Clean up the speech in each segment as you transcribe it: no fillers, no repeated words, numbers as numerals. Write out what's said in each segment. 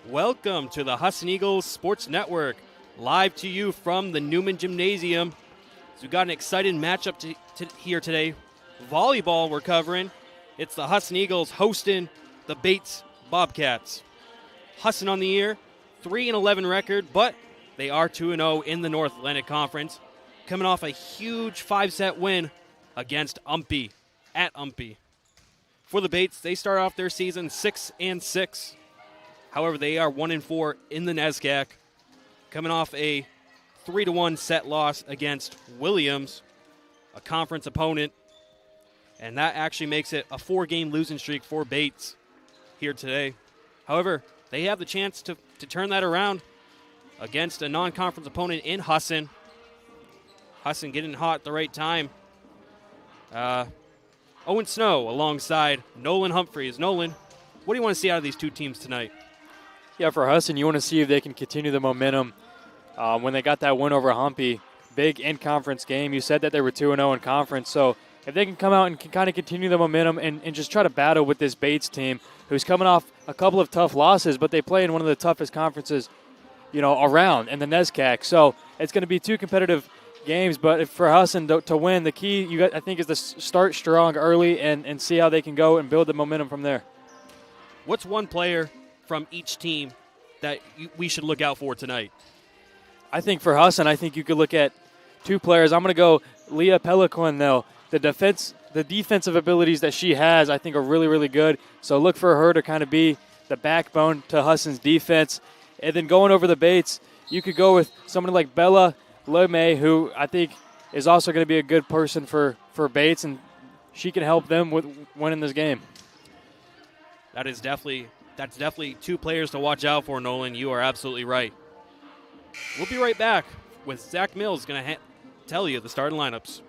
Welcome to the Husson Eagles Sports Network, live to you from the Newman Gymnasium. So we've got an exciting matchup here today. Volleyball we're covering. It's the Husson Eagles hosting the Bates Bobcats. Husson on the year, 3-11 record, but they are 2-0 in the North Atlantic Conference, coming off a huge 5-set win against Umpy at Umpy. For the Bates, they start off their season 6-6. However, they are 1-4 in the NESCAC, coming off a 3-1 set loss against Williams, a conference opponent, and that actually makes it a 4-game losing streak for Bates here today. However, they have the chance to turn that around against a non-conference opponent in Husson. Husson getting hot at the right time. Owen Snow alongside Nolan Humphreys. Nolan, what do you want to see out of these two teams tonight? Yeah, for Husson, you want to see if they can continue the momentum when they got that win over Humpy. Big in-conference game. You said that they were 2-0 in conference, so if they can come out and can kind of continue the momentum and just try to battle with this Bates team, who's coming off a couple of tough losses, but they play in one of the toughest conferences, around in the NESCAC. So it's going to be two competitive games, but for Husson to win, the key, I think, is to start strong early and see how they can go and build the momentum from there. What's one player from each team that we should look out for tonight? I think for Husson, you could look at two players. I'm going to go Leah Peliquin, though. The defensive abilities that she has, I think, are really, really good. So look for her to kind of be the backbone to Husson's defense. And then going over the Bates, you could go with someone like Bella Leme, who I think is also going to be a good person for Bates, and she can help them with winning this game. That's definitely two players to watch out for, Nolan. You are absolutely right. We'll be right back with Zach Mills going to tell you the starting lineups.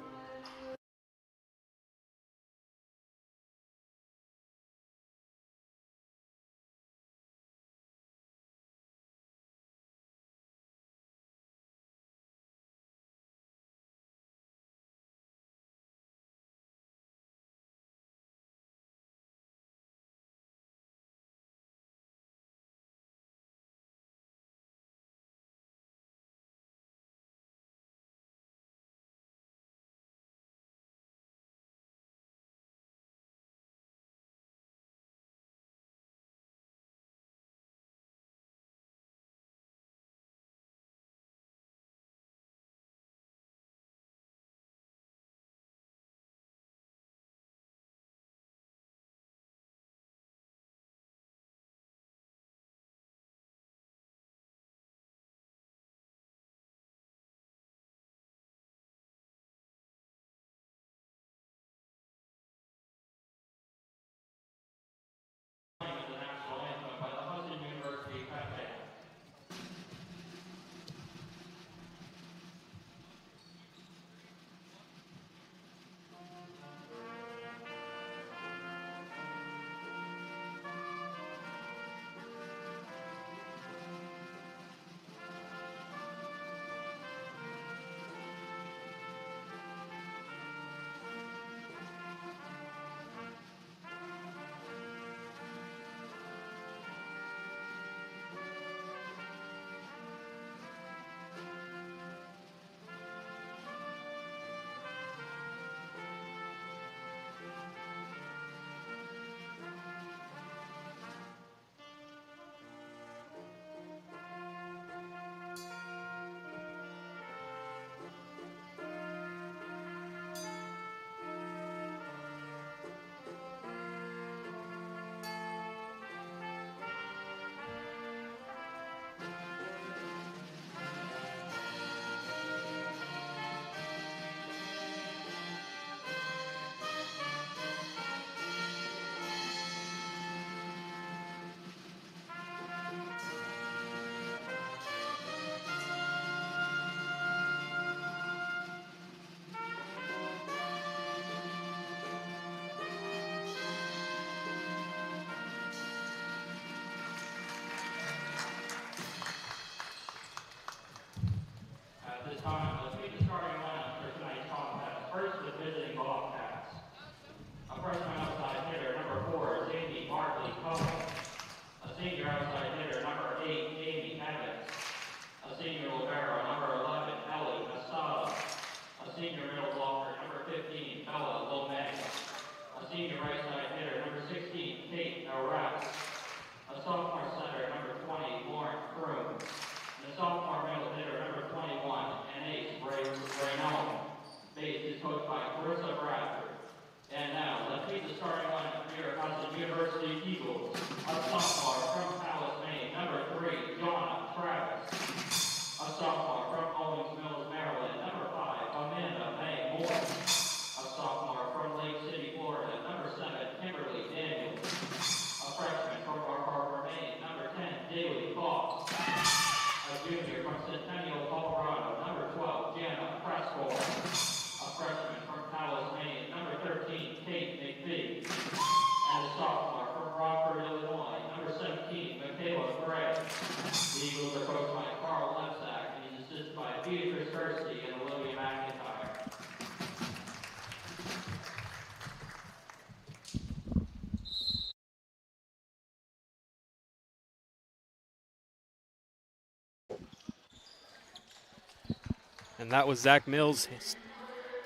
And that was Zach Mills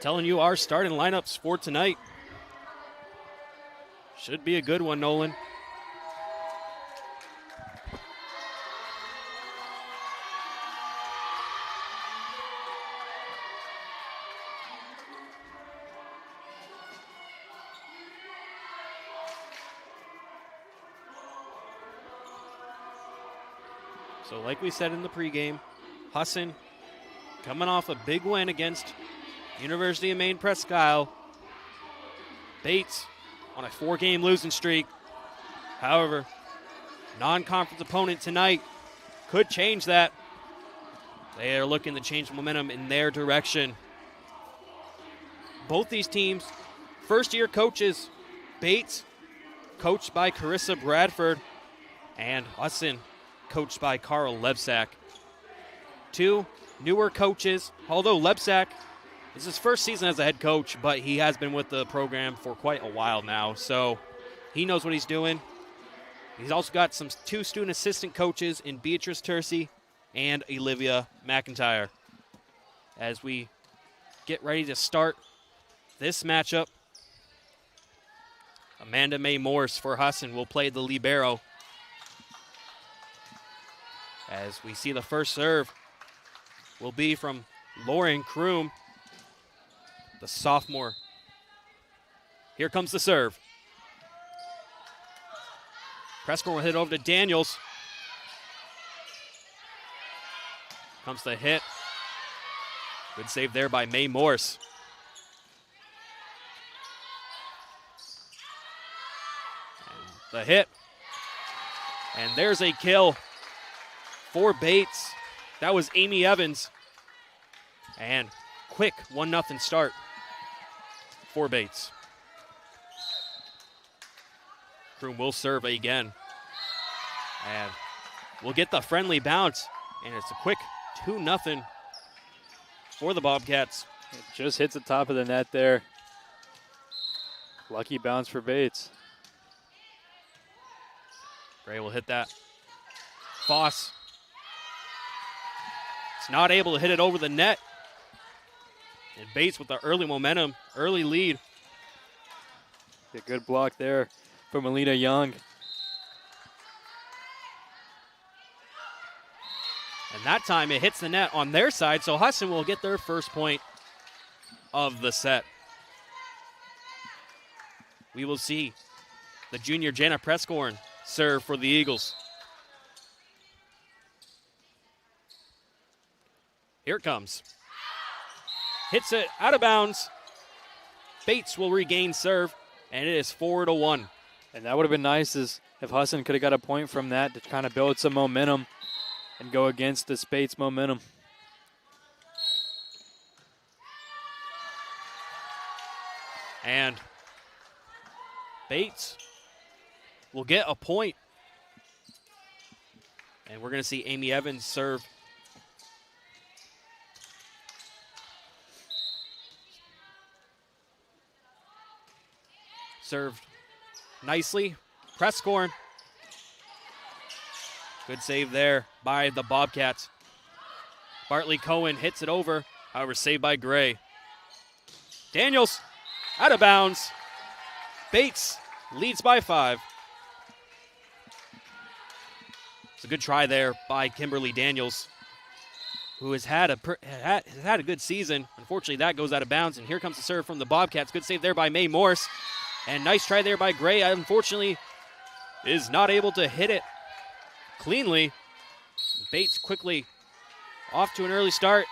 telling you our starting lineups for tonight. Should be a good one, Nolan. So like we said in the pregame, Husson coming off a big win against University of Maine Presque Isle. Bates on a 4-game losing streak. However, non-conference opponent tonight could change that. They are looking to change momentum in their direction. Both these teams, first-year coaches. Bates, coached by Carissa Bradford, and Husson, coached by Carl Lebsack. Two newer coaches, although Lebsack is his first season as a head coach, but he has been with the program for quite a while now, so he knows what he's doing. He's also got two student assistant coaches in Beatrice Tersey and Olivia McIntyre. As we get ready to start this matchup, Amanda Mae Morse for Husson will play the libero. As we see the first serve will be from Lauren Kroom, the sophomore. Here comes the serve. Prescott will hit over to Daniels. Comes the hit. Good save there by Mae Morse. And the hit. And there's a kill for Bates. That was Amy Evans. And quick 1-0 start for Bates. Kroom will serve again. And we'll get the friendly bounce. And it's a quick 2-0 for the Bobcats. It just hits the top of the net there. Lucky bounce for Bates. Gray will hit that. Foss. It's not able to hit it over the net. And Bates with the early momentum, early lead. A good block there from Alina Young. And that time it hits the net on their side, so Husson will get their first point of the set. We will see the junior Jana Prescorn serve for the Eagles. Here it comes. Hits it out of bounds. Bates will regain serve, and it is 4-1. And that would have been nice if Husson could have got a point from that to kind of build some momentum and go against the Bates momentum. And Bates will get a point. And we're going to see Amy Evans serve. Served nicely. Prescorn. Good save there by the Bobcats. Bartley Cohen hits it over. However, saved by Gray. Daniels out of bounds. Bates leads by 5. It's a good try there by Kimberly Daniels, who has had a good season. Unfortunately, that goes out of bounds, and here comes the serve from the Bobcats. Good save there by Mae Morse. And nice try there by Gray. Unfortunately, is not able to hit it cleanly. Bates quickly off to an early start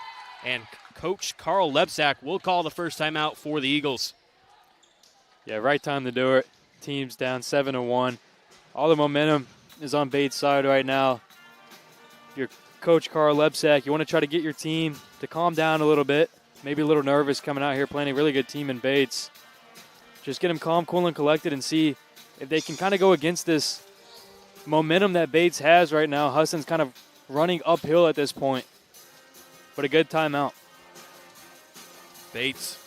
and Coach Carl Lebsack will call the first timeout for the Eagles. Yeah, right time to do it. Team's down 7-1. All the momentum is on Bates' side right now. If you're Coach Carl Lebsack, you want to try to get your team to calm down a little bit. Maybe a little nervous coming out here playing a really good team in Bates. Just get them calm, cool, and collected and see if they can kind of go against this momentum that Bates has right now. Husson's kind of running uphill at this point. But a good timeout. Bates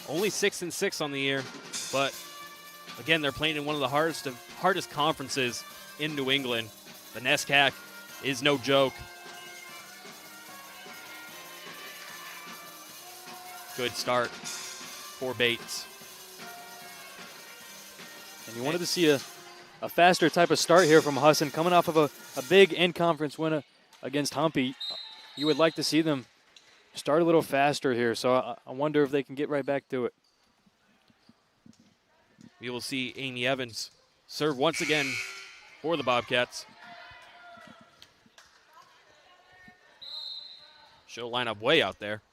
only 6-6 on the year, but again, they're playing in one of the hardest conferences in New England. The NESCAC is no joke. Good start for Bates. And you wanted to see a faster type of start here from Husson. Coming off of a big in-conference win against Humpy, you would like to see them start a little faster here. So I wonder if they can get right back to it. We will see Amy Evans serve once again for the Bobcats. She'll line up way out there.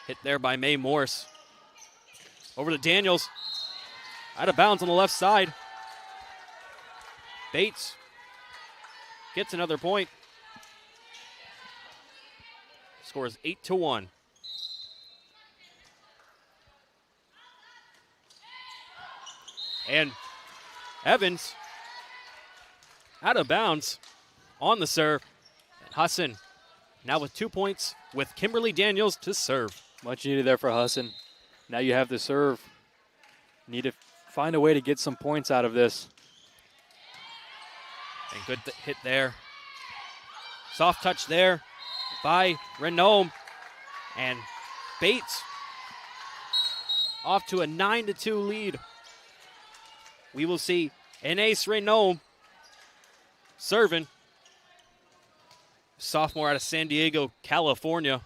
Hit there by May Morse. Over to Daniels. Out of bounds on the left side. Bates gets another point. Scores 8-1. And Evans out of bounds on the serve. And Husson now with 2 points with Kimberly Daniels to serve. Much needed there for Husson. Now you have the serve. Need to find a way to get some points out of this. And good hit there. Soft touch there by Renome. And Bates off to a 9-2 lead. We will see Enes Renome serving. Sophomore out of San Diego, California.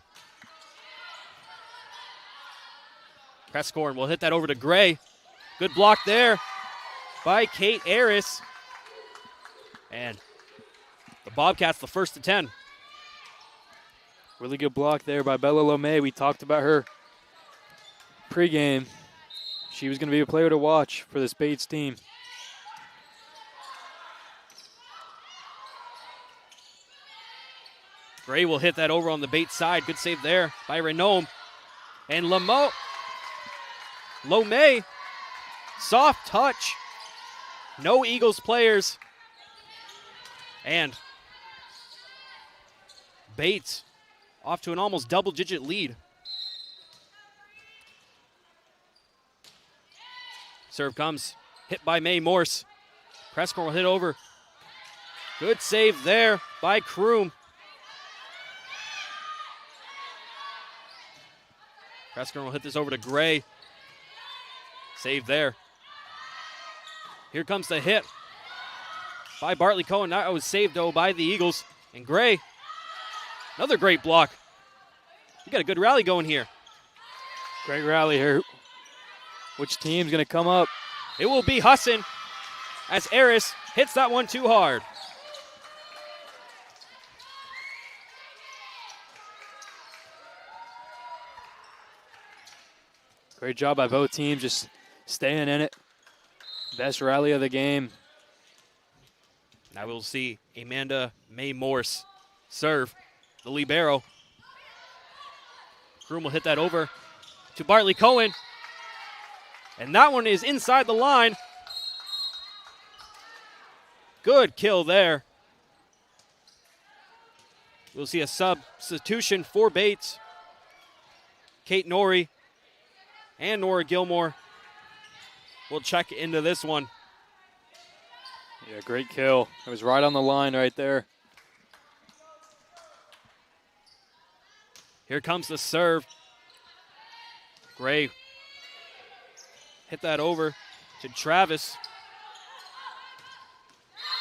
Presscorn will hit that over to Gray. Good block there by Kate Harris. And the Bobcats the first to 10. Really good block there by Bella Lomé. We talked about her pregame. She was going to be a player to watch for this Bates team. Gray will hit that over on the Bates side. Good save there by Renome. And Lomé, soft touch. No Eagles players. And Bates off to an almost double-digit lead. Serve comes, hit by May Morse. Presscorn will hit over. Good save there by Kroom. Presscorn will hit this over to Gray. Save there. Here comes the hit by Bartley Cohen. That was saved, though, by the Eagles. And Gray, another great block. We got a good rally going here. Great rally here. Which team's going to come up? It will be Husson as Harris hits that one too hard. Great job by both teams just staying in it. Best rally of the game. Now we'll see Amanda May Morse serve the libero. Kroom will hit that over to Bartley Cohen. And that one is inside the line. Good kill there. We'll see a substitution for Bates. Kate Norrie and Nora Gilmore will check into this one. Yeah, great kill. It was right on the line right there. Here comes the serve. Gray hit that over to Travis.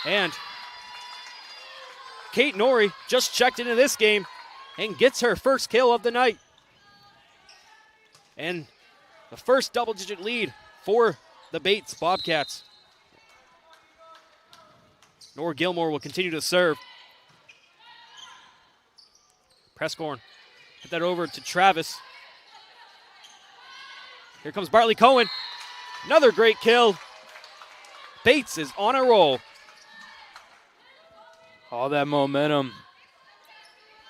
And Kate Norrie just checked into this game and gets her first kill of the night. And the first double-digit lead for the Bates Bobcats. Nora Gilmore will continue to serve. Presscorn. Hit that over to Travis. Here comes Bartley Cohen. Another great kill. Bates is on a roll. All that momentum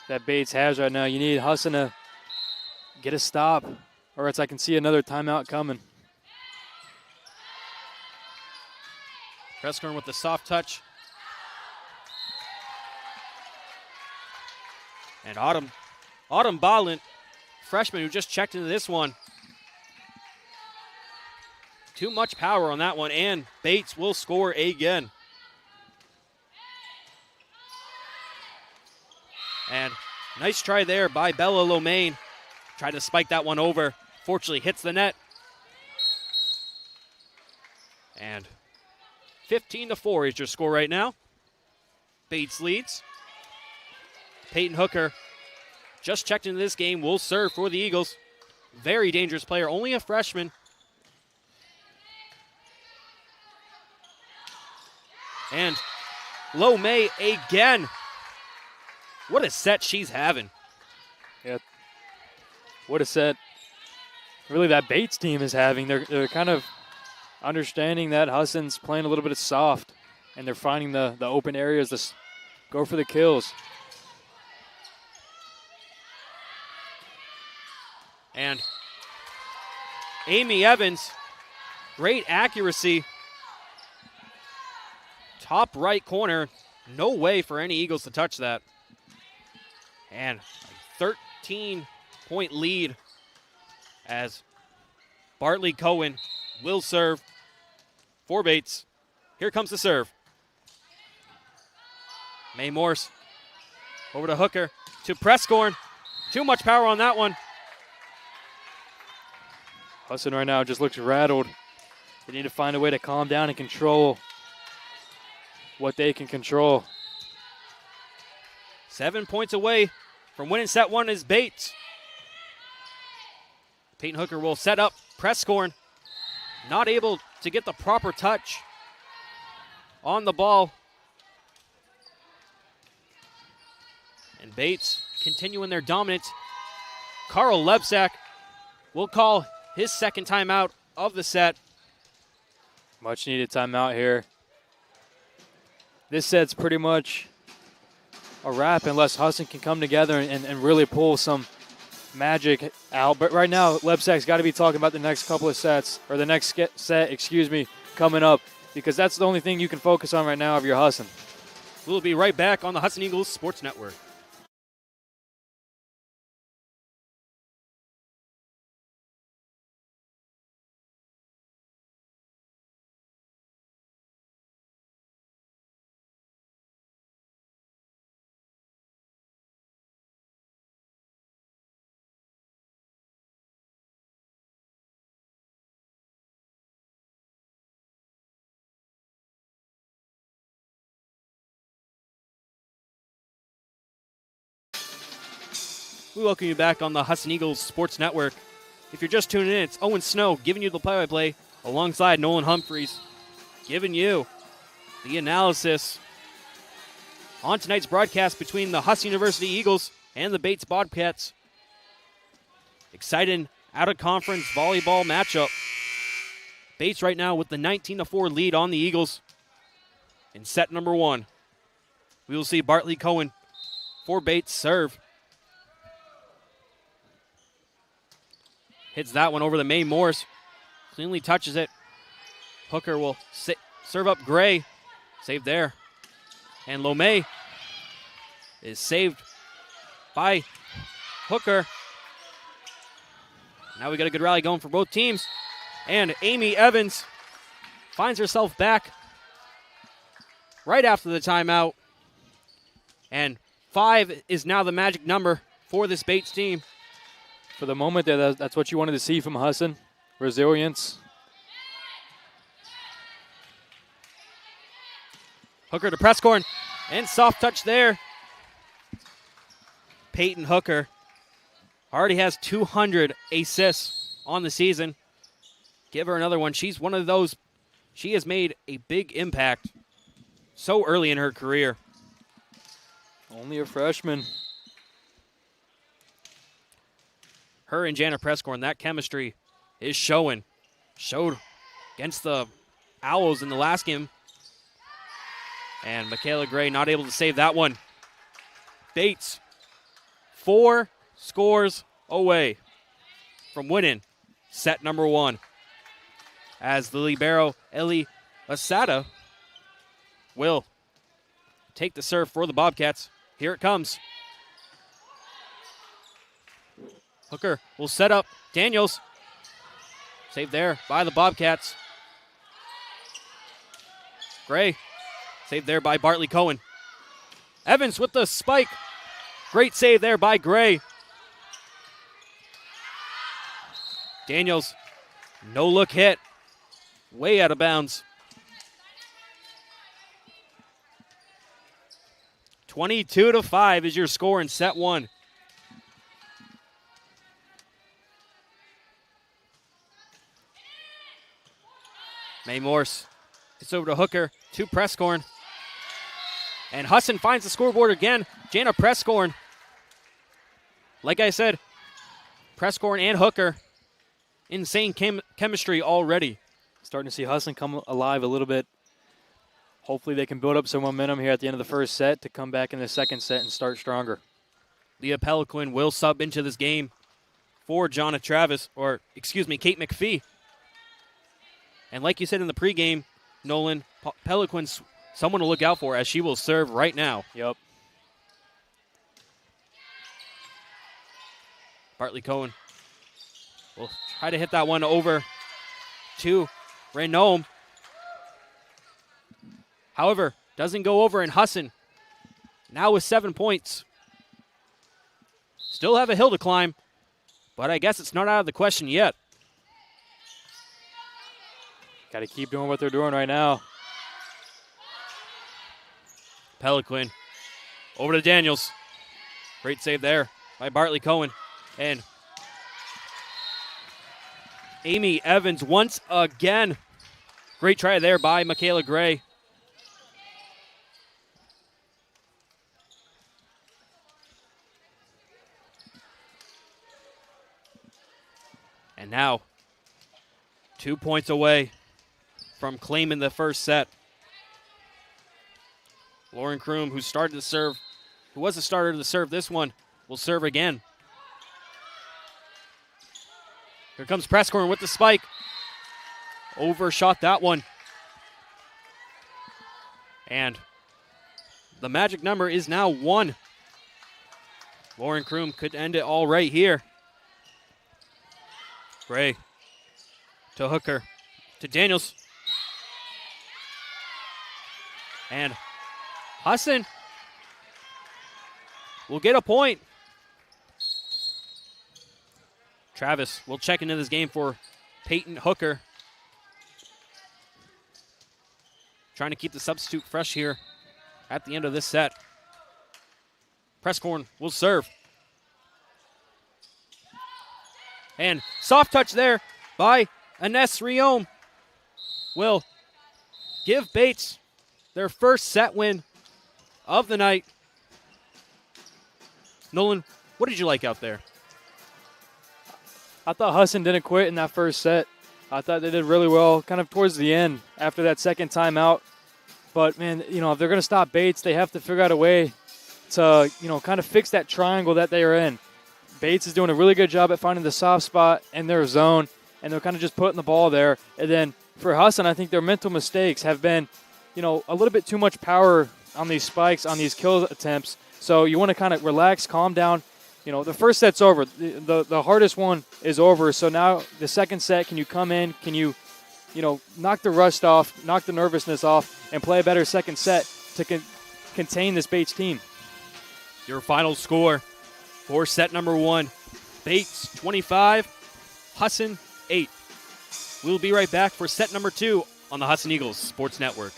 that Bates has right now. You need Husson to get a stop, or else I can see another timeout coming. Presscorn with the soft touch. And Autumn Bolland, freshman who just checked into this one. Too much power on that one, and Bates will score again. And nice try there by Bella Lomain. Tried to spike that one over. Fortunately hits the net. And 15-4 is your score right now. Bates leads. Peyton Hooker just checked into this game, will serve for the Eagles. Very dangerous player, only a freshman. And Lomay again. What a set she's having. Yeah. What a set really that Bates team is having. They're kind of understanding that Husson's playing a little bit of soft, and they're finding the open areas to go for the kills. And Amy Evans, great accuracy. Top right corner. No way for any Eagles to touch that. And a 13-point lead as Bartley Cohen will serve for Bates. Here comes the serve. May Morse over to Hooker to Presscorn. Too much power on that one. Husson right now just looks rattled. They need to find a way to calm down and control what they can control. 7 points away from winning set one is Bates. Peyton Hooker will set up Presscorn. Not able to get the proper touch on the ball. And Bates continuing their dominance. Carl Lebsack will call his second timeout of the set. Much needed timeout here. This set's pretty much a wrap unless Husson can come together and really pull some magic out. But right now, Lebsack's got to be talking about the next couple of sets, or the next set, coming up, because that's the only thing you can focus on right now if you're Husson. We'll be right back on the Husson Eagles Sports Network. We welcome you back on the Husson Eagles Sports Network. If you're just tuning in, it's Owen Snow giving you the play-by-play alongside Nolan Humphreys, giving you the analysis on tonight's broadcast between the Husson University Eagles and the Bates Bobcats. Exciting out-of-conference volleyball matchup. Bates right now with the 19-4 lead on the Eagles in set number one. We will see Bartley Cohen for Bates serve. Hits that one over the May Morse. Cleanly touches it. Hooker will serve up Gray. Saved there. And Lomay is saved by Hooker. Now we got a good rally going for both teams. And Amy Evans finds herself back right after the timeout. And 5 is now the magic number for this Bates team. For the moment, that's what you wanted to see from Husson. Resilience. Hooker to Presscorn. And soft touch there. Peyton Hooker already has 200 assists on the season. Give her another one. She's one of those. She has made a big impact so early in her career. Only a freshman. her and Jana Prescorn, that chemistry is showing. Showed against the Owls in the last game. And Michaela Gray not able to save that one. Bates, 4 scores away from winning set number 1. As the libero, Ellie Asada, will take the serve for the Bobcats. Here it comes. Hooker will set up. Daniels. Saved there by the Bobcats. Gray. Saved there by Bartley Cohen. Evans with the spike. Great save there by Gray. Daniels. No look hit. Way out of bounds. 22-5 is your score in set 1. May Morse gets over to Hooker, to Prescorn. And Husson finds the scoreboard again. Jana Prescorn. Like I said, Prescorn and Hooker, insane chemistry already. Starting to see Husson come alive a little bit. Hopefully they can build up some momentum here at the end of the first set to come back in the second set and start stronger. Leah Peliquin will sub into this game for Kate McPhee. And like you said in the pregame, Nolan, Peliquin's someone to look out for as she will serve right now. Yep. Bartley Cohen will try to hit that one over to Renome. However, doesn't go over, and Husson now with 7 points. Still have a hill to climb, but I guess it's not out of the question yet. Got to keep doing what they're doing right now. Peliquin over to Daniels. Great save there by Bartley Cohen. And Amy Evans once again. Great try there by Michaela Gray. And now, 2 points away from claiming the first set. Lauren Kroom, who was the starter to serve this one, will serve again. Here comes Prescorn with the spike. Overshot that one. And the magic number is now 1. Lauren Kroom could end it all right here. Gray to Hooker to Daniels. And Husson will get a point. Travis will check into this game for Peyton Hooker. Trying to keep the substitute fresh here at the end of this set. Prescorn will serve. And soft touch there by Ines Riom will give Bates their first set win of the night. Nolan, what did you like out there? I thought Husson didn't quit in that first set. I thought they did really well kind of towards the end after that second timeout. But, man, if they're going to stop Bates, they have to figure out a way to, kind of fix that triangle that they are in. Bates is doing a really good job at finding the soft spot in their zone, and they're kind of just putting the ball there. And then for Husson, I think their mental mistakes have been, a little bit too much power on these spikes, on these kill attempts. So you want to kind of relax, calm down. The first set's over. The hardest one is over. So now the second set, can you come in? Can you, knock the rust off, knock the nervousness off, and play a better second set to contain this Bates team? Your final score for set number 1. Bates 25, Husson 8. We'll be right back for set number 2 on the Husson Eagles Sports Network.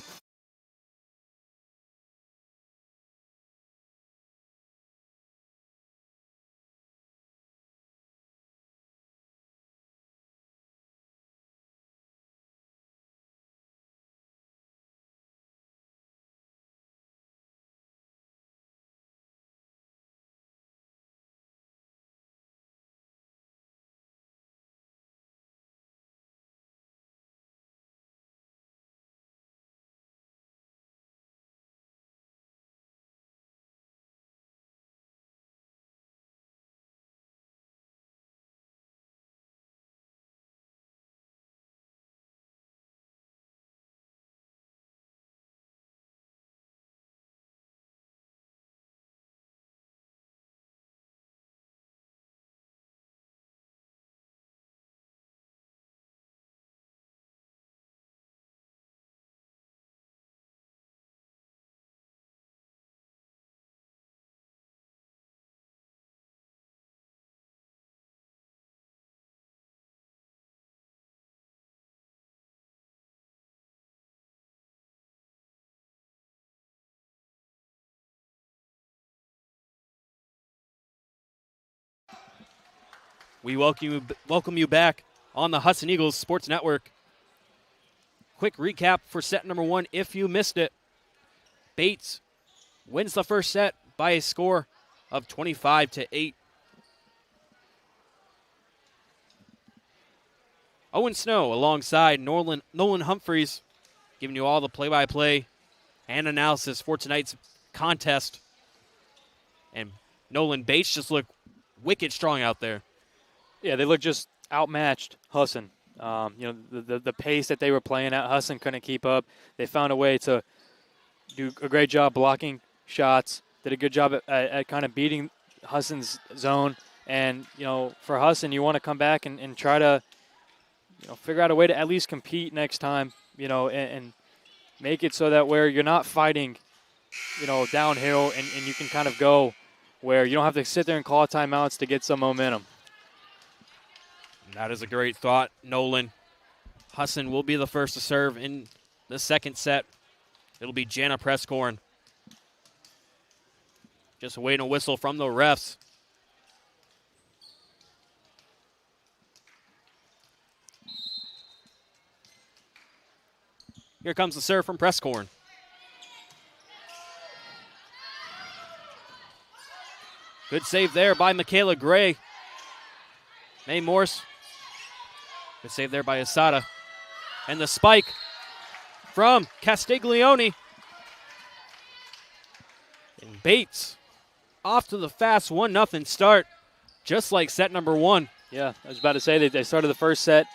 We welcome you back on the Husson Eagles Sports Network. Quick recap for set number 1 if you missed it. Bates wins the first set by a score of 25-8. Owen Snow alongside Nolan Humphreys giving you all the play-by-play and analysis for tonight's contest. And Nolan Bates just looked wicked strong out there. Yeah, they look just outmatched Husson. The pace that they were playing at, Husson couldn't keep up. They found a way to do a great job blocking shots, did a good job at kind of beating Husson's zone. And, for Husson, you want to come back and try to, figure out a way to at least compete next time, and make it so that where you're not fighting, downhill and you can kind of go where you don't have to sit there and call timeouts to get some momentum. That is a great thought, Nolan. Husson will be the first to serve in the second set. It'll be Jana Presscorn. Just waiting a whistle from the refs. Here comes the serve from Presscorn. Good save there by Michaela Gray. May Morse. Good save there by Asada. And the spike from Castiglione. And Bates off to the fast 1-0 start, just like set number 1. Yeah, I was about to say they started the first set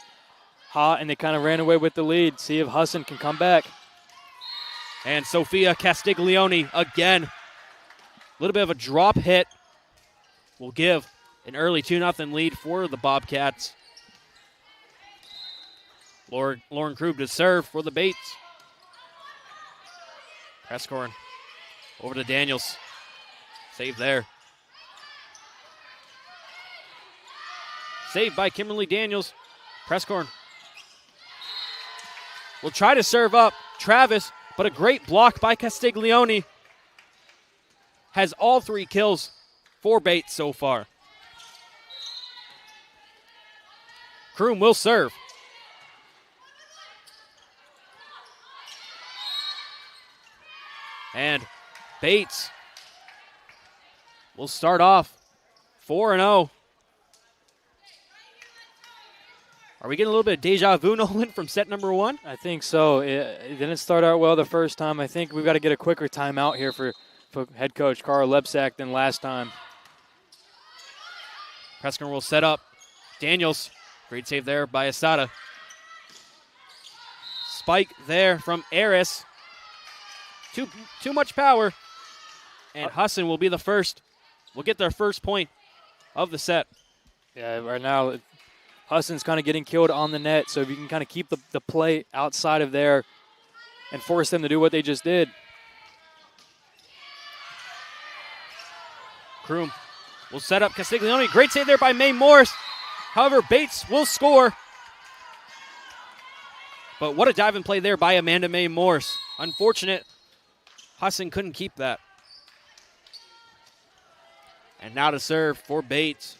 hot and they kind of ran away with the lead. See if Husson can come back. And Sophia Castiglione again. A little bit of a drop hit will give an early 2-0 lead for the Bobcats. Lauren Krug to serve for the Bates. Presscorn over to Daniels. Save there. Saved by Kimberly Daniels. Presscorn will try to serve up Travis, but a great block by Castiglione. Has all 3 kills for Bates so far. Kroom will serve. And Bates will start off 4-0. Are we getting a little bit of deja vu, Nolan, from set number 1? I think so. It didn't start out well the first time. I think we've got to get a quicker timeout here for head coach Carl Lebsack than last time. Presscorn will set up. Daniels, great save there by Asada. Spike there from Aris. Too much power. And Husson will be the first. Will get their first point of the set. Yeah, right now Husson's kind of getting killed on the net, so if you can kind of keep the play outside of there and force them to do what they just did. Kroom will set up Castiglione. Great save there by May Morris. However, Bates will score. But what a dive and play there by Amanda May Morse. Unfortunate, Husson couldn't keep that. And now to serve for Bates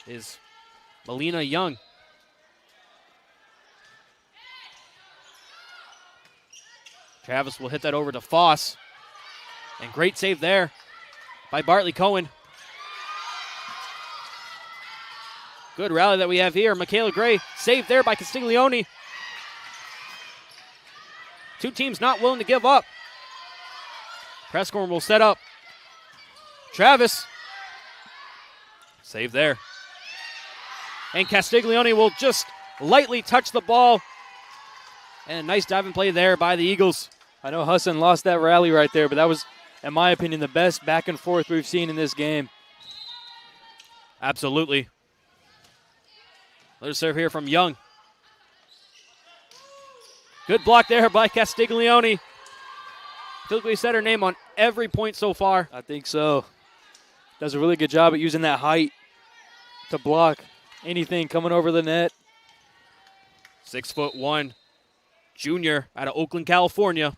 is Melina Young. Travis will hit that over to Foss. And great save there by Bartley Cohen. Good rally that we have here. Michaela Gray saved there by Castiglione. Two teams not willing to give up. Presscorn will set up. Travis. Save there. And Castiglione will just lightly touch the ball. And a nice dive and play there by the Eagles. I know Husson lost that rally right there, but that was, in my opinion, the best back and forth we've seen in this game. Absolutely. Another serve here from Young. Good block there by Castiglione. I think we said her name on every point so far. I think so. Does a really good job at using that height to block anything coming over the net. 6'1", junior out of Oakland, California.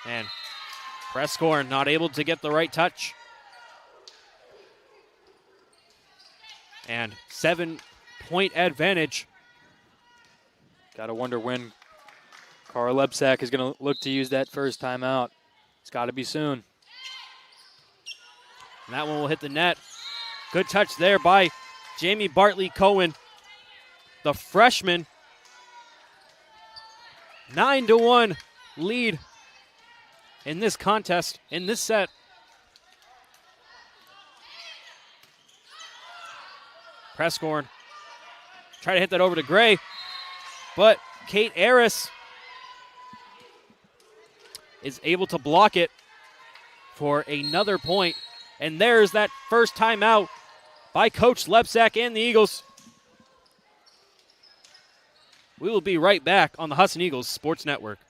And Prescorn not able to get the right touch. And 7-point advantage. Got to wonder when Carl Lebsack is going to look to use that first timeout. It's got to be soon. And that one will hit the net. Good touch there by Jamie Bartley Cohen, the freshman. 9-1 lead in this contest, in this set. Prescorn try to hit that over to Gray, but Kate Harris is able to block it for another point. And there's that first timeout by Coach Lebsack and the Eagles. We will be right back on the Husson Eagles Sports Network.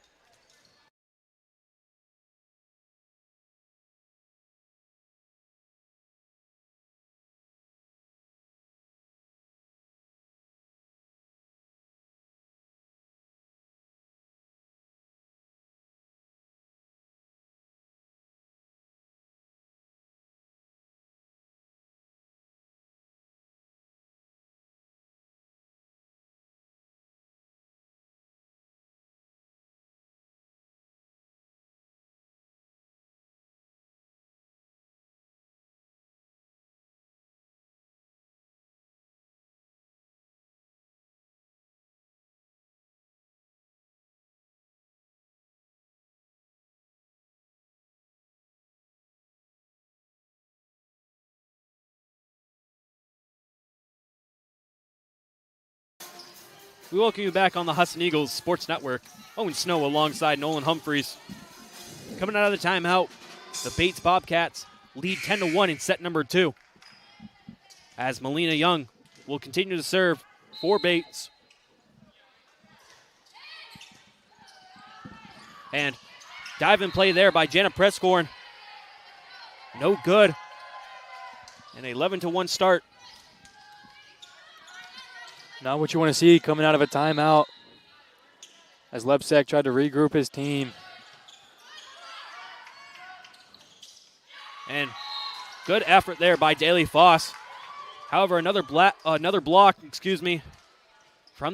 We welcome you back on the Husson Eagles Sports Network. Owen Snow alongside Nolan Humphreys. Coming out of the timeout, the Bates Bobcats lead 10-1 in set number 2. As Melina Young will continue to serve for Bates. And dive and play there by Jenna Prescorn. No good. An 11-1 start. Not what you want to see coming out of a timeout as Lebsack tried to regroup his team. And good effort there by Daly Foss. However, another block, from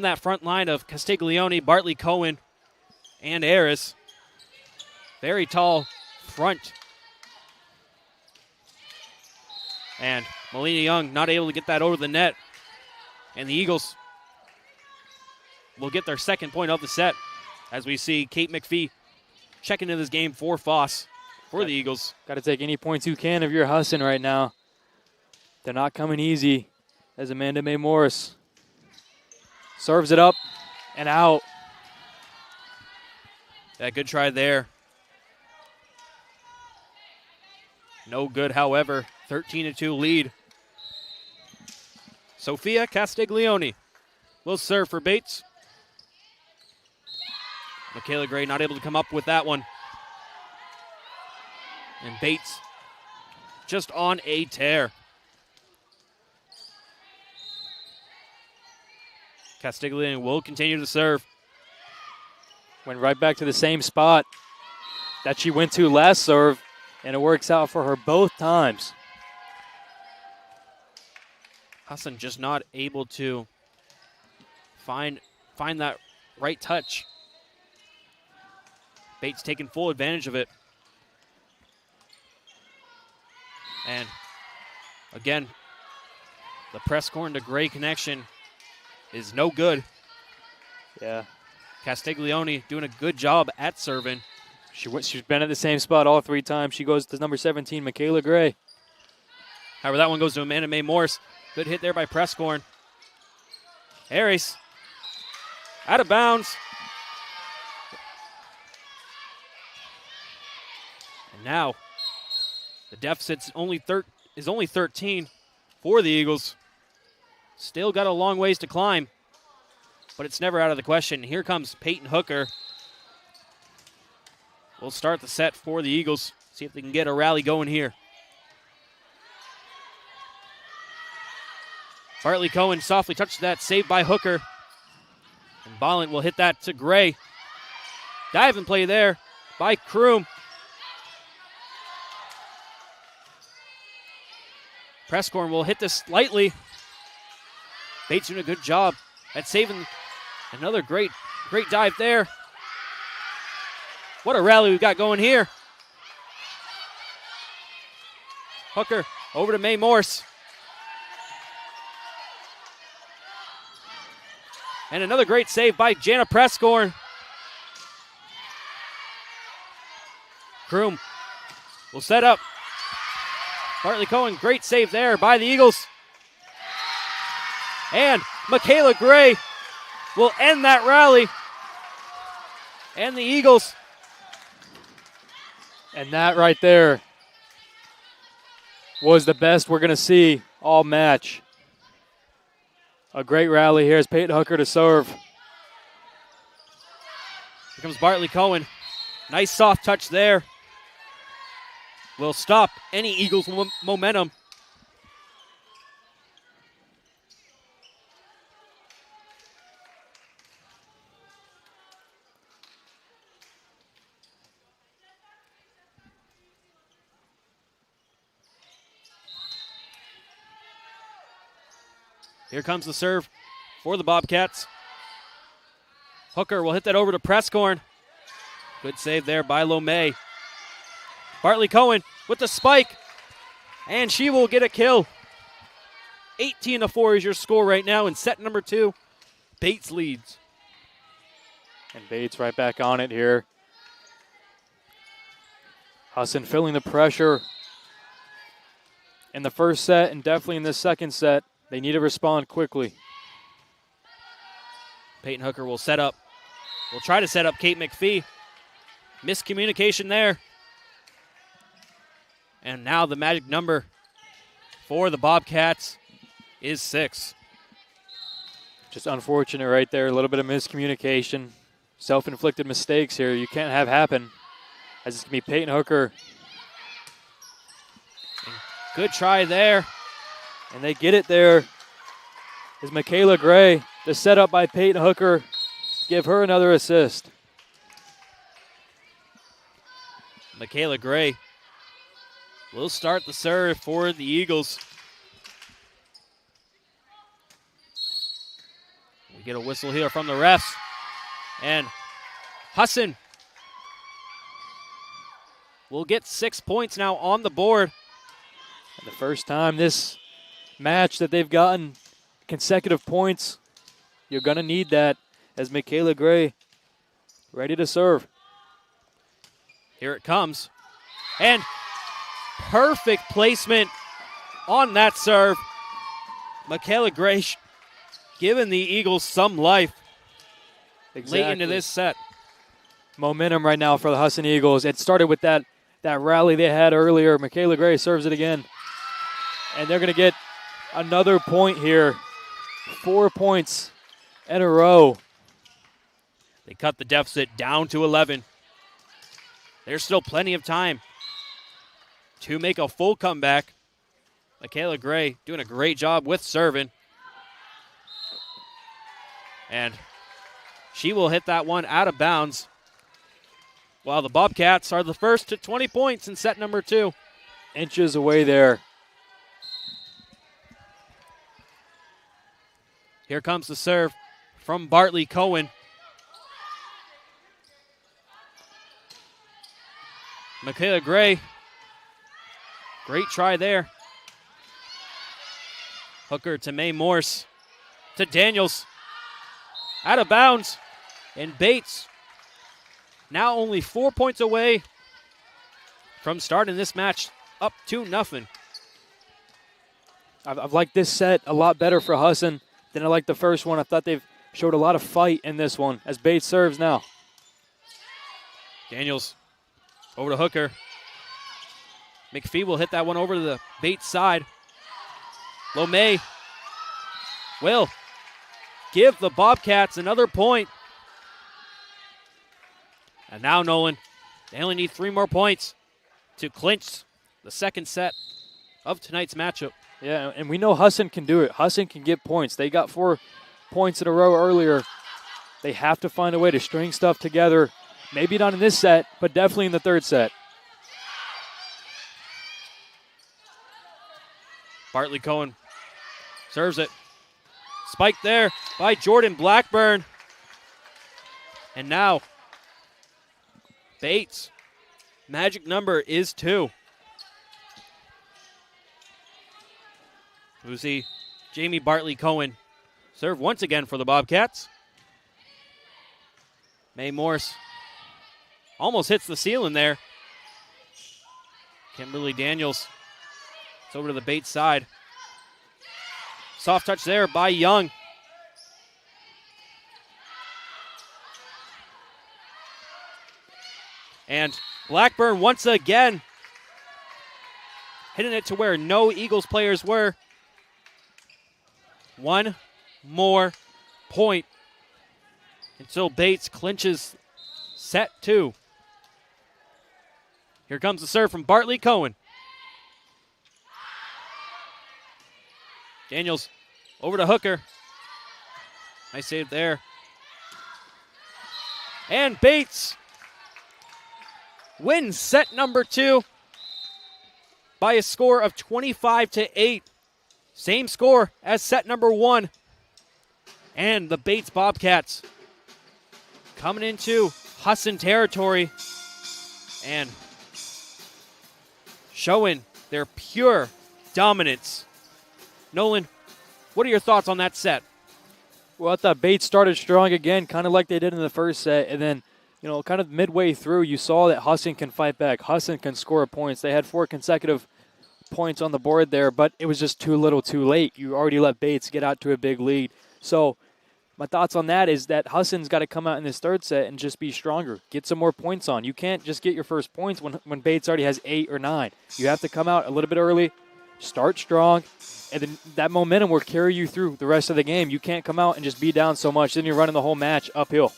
that front line of Castiglione, Bartley Cohen, and Harris. Very tall front. And Melina Young not able to get that over the net. And the Eagles will get their second point of the set as we see Kate McPhee checking into this game for Foss for the Eagles. Got to take any points you can if you're Husson right now. They're not coming easy as Amanda Mae Morris serves it up and out. Yeah, good try there. No good, however. 13-2 lead. Sophia Castiglione will serve for Bates. Michaela Gray not able to come up with that one. And Bates just on a tear. Castiglione will continue to serve. Went right back to the same spot that she went to last serve, and it works out for her both times. Husson just not able to find that right touch. Bates taking full advantage of it. And again, the Prescorn to Gray connection is no good. Yeah. Castiglione doing a good job at serving. She's been at the same spot all 3 times. She goes to number 17, Michaela Gray. However, that one goes to Amanda Mae Morris. Good hit there by Prescorn. Harris out of bounds. And now the deficit is only 13 for the Eagles. Still got a long ways to climb, but it's never out of the question. Here comes Peyton Hooker. We'll start the set for the Eagles. See if they can get a rally going here. Bartley Cohen softly touched that, saved by Hooker. And Bolland will hit that to Gray. Dive and play there by Kroom. Presscorn will hit this lightly. Bates doing a good job at saving. Another great dive there. What a rally we've got going here. Hooker over to May Morse. And another great save by Jana Presscorn. Kroom will set up. Bartley Cohen, great save there by the Eagles. And Michaela Gray will end that rally. And the Eagles. And that right there was the best we're going to see all match. A great rally here as Peyton Hooker to serve. Here comes Bartley Cohen. Nice soft touch there. Will stop any Eagles momentum. Here comes the serve for the Bobcats. Hooker will hit that over to Presscorn. Good save there by Lomay. Bartley Cohen with the spike, and she will get a kill. 18-4 is your score right now in set number 2. Bates leads. And Bates right back on it here. Husson feeling the pressure in the first set and definitely in the second set. They need to respond quickly. Peyton Hooker will set up. Will try to set up Kate McPhee. Miscommunication there. And now the magic number for the Bobcats is 6. Just unfortunate right there. A little bit of miscommunication. Self-inflicted mistakes here. You can't have happen. As it's going to be Peyton Hooker. Good try there. And they get it there. Is Michaela Gray. The setup by Peyton Hooker. Give her another assist. Michaela Gray will start the serve for the Eagles. We get a whistle here from the refs. And Husson will get 6 points now on the board. And the first time this match that they've gotten consecutive points. You're going to need that as Michaela Gray ready to serve. Here it comes. And perfect placement on that serve. Michaela Gray giving the Eagles some life late into this set. Momentum right now for the Husson Eagles. It started with that rally they had earlier. Michaela Gray serves it again. And they're going to get another point here. 4 points in a row. They cut the deficit down to 11. There's still plenty of time to make a full comeback. Michaela Gray doing a great job with serving. And she will hit that one out of bounds. While the Bobcats are the first to 20 points in set number 2. Inches away there. Here comes the serve from Bartley Cohen. Michaela Gray. Great try there. Hooker to May Morse. To Daniels. Out of bounds. And Bates now only 4 points away from starting this match up 2-0. I've liked this set a lot better for Husson than I liked the first one. I thought they've showed a lot of fight in this one as Bates serves now. Daniels over to Hooker. McPhee will hit that one over to the Bates side. Lomay will give the Bobcats another point. And now, Nolan, they only need 3 more points to clinch the second set of tonight's matchup. Yeah, and we know Husson can do it. Husson can get points. They got 4 points in a row earlier. They have to find a way to string stuff together. Maybe not in this set, but definitely in the third set. Bartley Cohen serves it. Spiked there by Jordan Blackburn. And now, Bates. Magic number is 2. We see Jamie Bartley Cohen serve once again for the Bobcats. Mae Morse almost hits the ceiling there. Kimberly Daniels. It's over to the Bates side. Soft touch there by Young. And Blackburn once again hitting it to where no Eagles players were. One more point until Bates clinches set 2. Here comes the serve from Bartley Cohen. Daniels over to Hooker. Nice save there. And Bates wins set number 2 by a score of 25-8. Same score as set number 1. And the Bates Bobcats coming into Husson territory and showing their pure dominance. Nolan, what are your thoughts on that set? Well, I thought Bates started strong again, kind of like they did in the first set. And then, kind of midway through, you saw that Husson can fight back. Husson can score points. They had 4 consecutive points on the board there, but it was just too little too late. You already let Bates get out to a big lead. So my thoughts on that is that Husson's got to come out in this third set and just be stronger. Get some more points on. You can't just get your first points when Bates already has 8 or 9. You have to come out a little bit early, start strong, and then that momentum will carry you through the rest of the game. You can't come out and just be down so much. Then you're running the whole match uphill.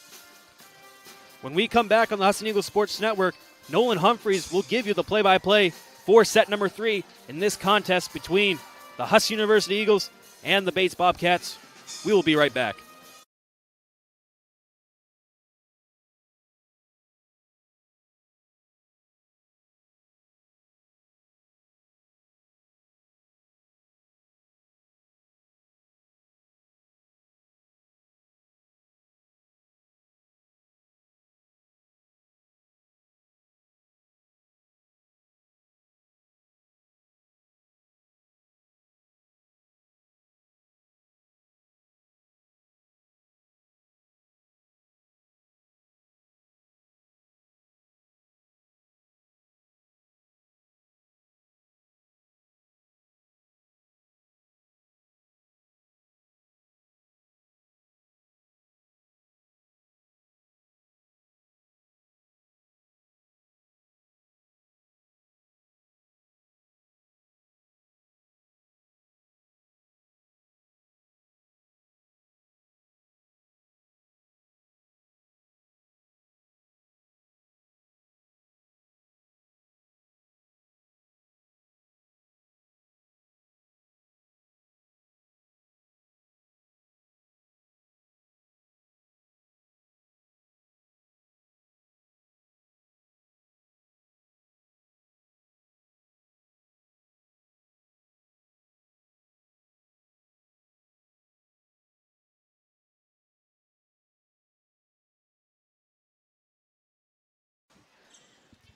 When we come back on the Husson Eagles Sports Network, Nolan Humphreys will give you the play-by-play for set number 3 in this contest between the Husson University Eagles and the Bates Bobcats. We will be right back.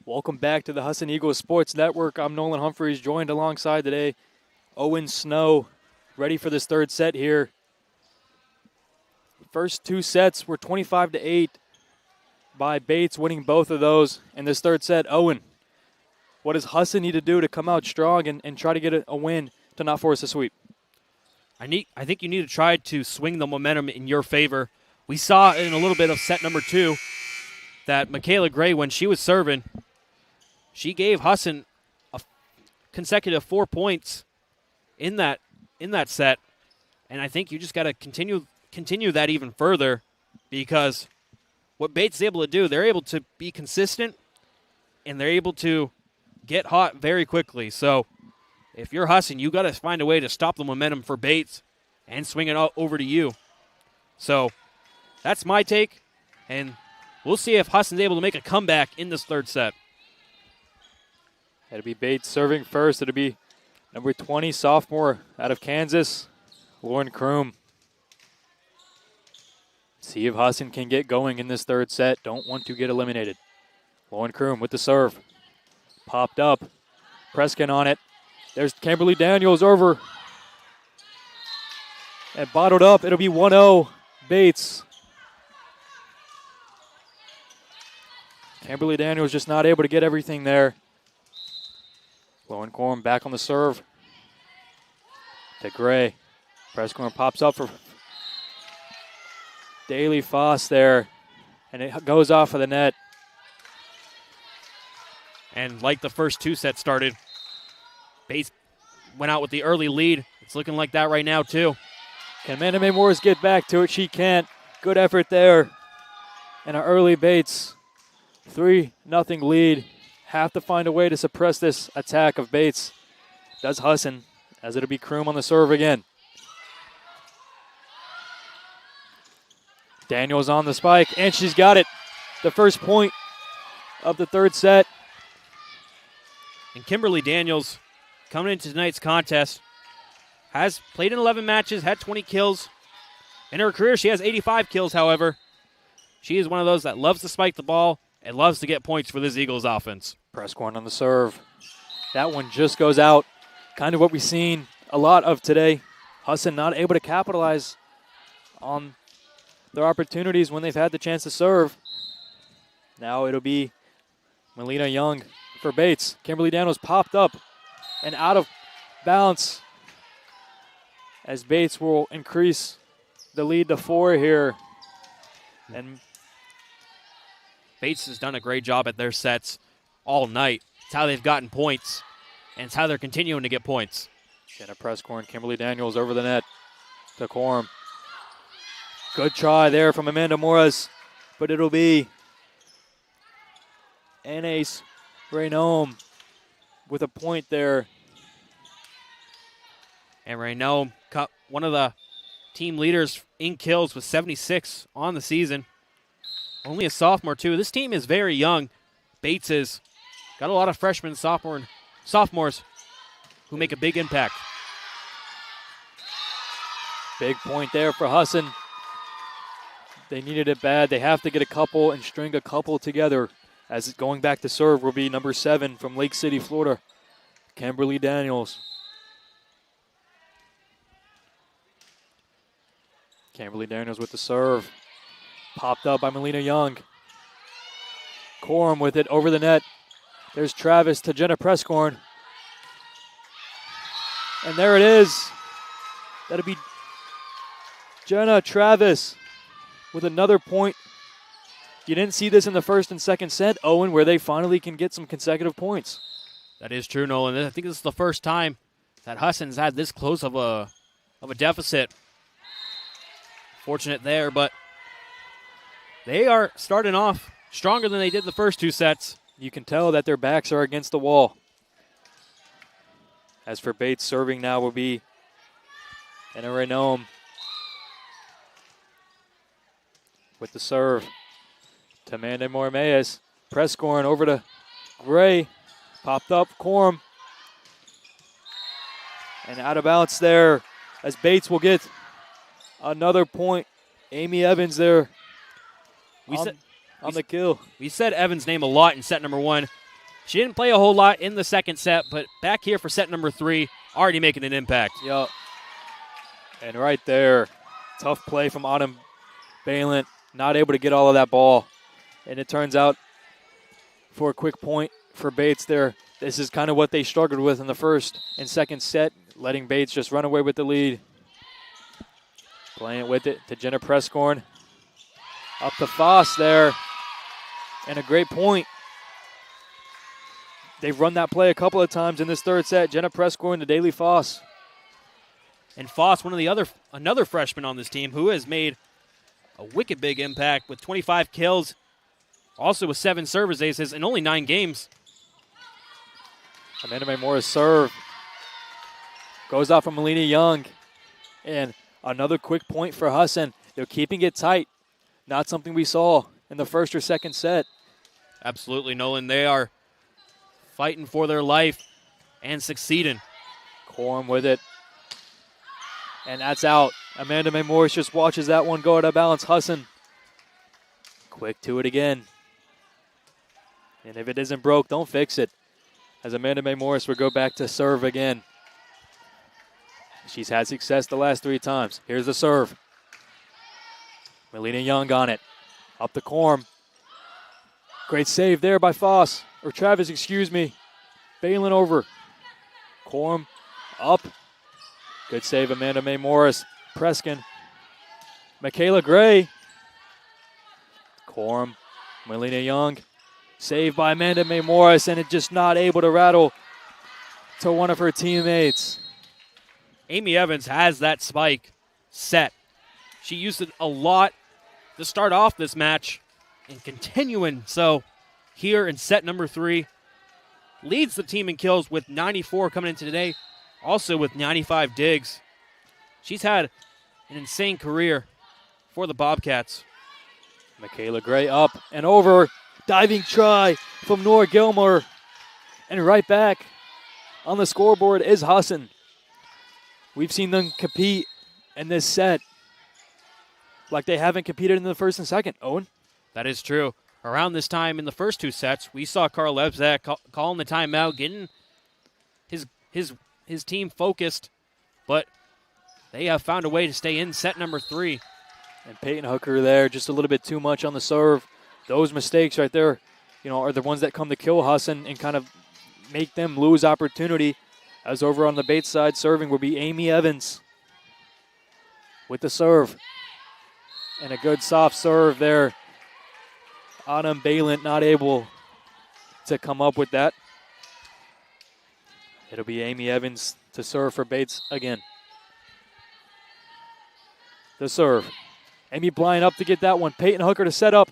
Welcome back to the Husson Eagles Sports Network. I'm Nolan Humphreys, joined alongside today Owen Snow, ready for this third set here. First 2 sets were 25-8 by Bates, winning both of those. In this third set, Owen, what does Husson need to do to come out strong and try to get a win to not force a sweep? I think you need to try to swing the momentum in your favor. We saw in a little bit of set number 2 that Michaela Gray, when she was serving, she gave Husson a consecutive 4 points in that set, and I think you just got to continue that even further, because what Bates is able to do, they're able to be consistent and they're able to get hot very quickly. So if you're Husson, you got to find a way to stop the momentum for Bates and swing it over to you. So that's my take, and we'll see if Husson's able to make a comeback in this third set. It'll be Bates serving first. It'll be Number 20, sophomore out of Kansas, Lauren Kroom. See if Husson can get going in this third set. Don't want to get eliminated. Lauren Kroom with the serve. Popped up. Preskin on it. There's Kimberly Daniels over. And bottled up. It'll be 1-0 Bates. Kimberly Daniels just not able to get everything there. Lauren Kroom back on the serve. To Gray. Preskin pops up for Daly Foss there. And it goes off of the net. And like the first two sets started, Bates went out with the early lead. It's looking like that right now, too. Can Amanda May Morris get back to it? She can't. Good effort there. And an early Bates 3-0 lead. Have to find a way to suppress this attack of Bates. Does Husson, as it'll be Kroom on the serve again. Daniels on the spike, and she's got it. The first point of the third set. And Kimberly Daniels, coming into tonight's contest, has played in 11 matches, had 20 kills. In her career, she has 85 kills, however. She is one of those that loves to spike the ball and loves to get points for this Eagles offense. Prescorn on the serve. That one just goes out. Kind of what we've seen a lot of today. Husson not able to capitalize on their opportunities when they've had the chance to serve. Now it'll be Melina Young for Bates. Kimberly Daniels popped up and out of bounds as Bates will increase the lead to 4 here. And Bates has done a great job at their sets all night. It's how they've gotten points, and it's how they're continuing to get points. Jenna Prescorn, Kimberly Daniels over the net to Corum. Good try there from Amanda Morris, but it'll be Anace Raynome with a point there. And Raynome, one of the team leaders in kills with 76 on the season. Only a sophomore, too. This team is very young. Bates has got a lot of freshmen, sophomores who make a big impact. Big point there for Husson. They needed it bad. They have to get a couple and string a couple together, as going back to serve will be number 7 from Lake City, Florida, Kimberly Daniels. Kimberly Daniels with the serve. Popped up by Melina Young. Corum with it over the net. There's Travis to Jenna Prescorn. And there it is. That'll be Jenna Travis with another point. You didn't see this in the first and second set, Owen, where they finally can get some consecutive points. That is true, Nolan. I think this is the first time that Husson's had this close of a deficit. Fortunate there, but they are starting off stronger than they did the first two sets. You can tell that their backs are against the wall. As for Bates, serving now will be Anna Raynome with the serve to Amanda Mormeas. Prescorn over to Gray. Popped up, Corum. And out of bounds there as Bates will get another point. Amy Evans there on the kill. We said Evans' name a lot in set number 1. She didn't play a whole lot in the second set, but back here for set number 3, already making an impact. Yep. And right there, tough play from Autumn Balint. Not able to get all of that ball. And it turns out for a quick point for Bates there. This is kind of what they struggled with in the first and second set, letting Bates just run away with the lead. Playing it with it to Jenna Prescorn. Up to Foss there. And a great point. They've run that play a couple of times in this third set. Jenna Prescorn to Daly Foss. And Foss, another freshman on this team who has made a wicked big impact with 25 kills, also with 7 service aces in only 9 games. Amanda May Morris serve. Goes off from Melina Young. And another quick point for Husson. They're keeping it tight. Not something we saw in the first or second set. Absolutely, Nolan. They are fighting for their life and succeeding. Corum with it. And that's out. Amanda Mae Morris just watches that one go out of bounds. Husson quick to it again. And if it isn't broke, don't fix it. As Amanda Mae Morris will go back to serve again. She's had success the last 3 times. Here's the serve. Melina Young on it. Up to Corum. Great save there by Travis, excuse me. Balin over. Corum up. Good save, Amanda Mae Morris. Preskin. Michaela Gray. Corum. Melina Young. Saved by Amanda Mae Morris, and it just not able to rattle to one of her teammates. Amy Evans has that spike set. She used it a lot to start off this match and continuing so here in set number 3. Leads the team in kills with 94 coming into today, also with 95 digs. She's had an insane career for the Bobcats. Michaela Gray up and over. Diving try from Nora Gilmore. And right back on the scoreboard is Husson. We've seen them compete in this set like they haven't competed in the first and second, Owen. That is true. Around this time in the first 2 sets, we saw Carl Lebzak calling the timeout, getting his team focused, but they have found a way to stay in set number 3. And Peyton Hooker there, just a little bit too much on the serve. Those mistakes right there, are the ones that come to kill Husson and kind of make them lose opportunity. As over on the Bates side, serving will be Amy Evans with the serve. And a good soft serve there. Autumn Balin not able to come up with that. It'll be Amy Evans to serve for Bates again. The serve. Amy Blind up to get that one. Peyton Hooker to set up.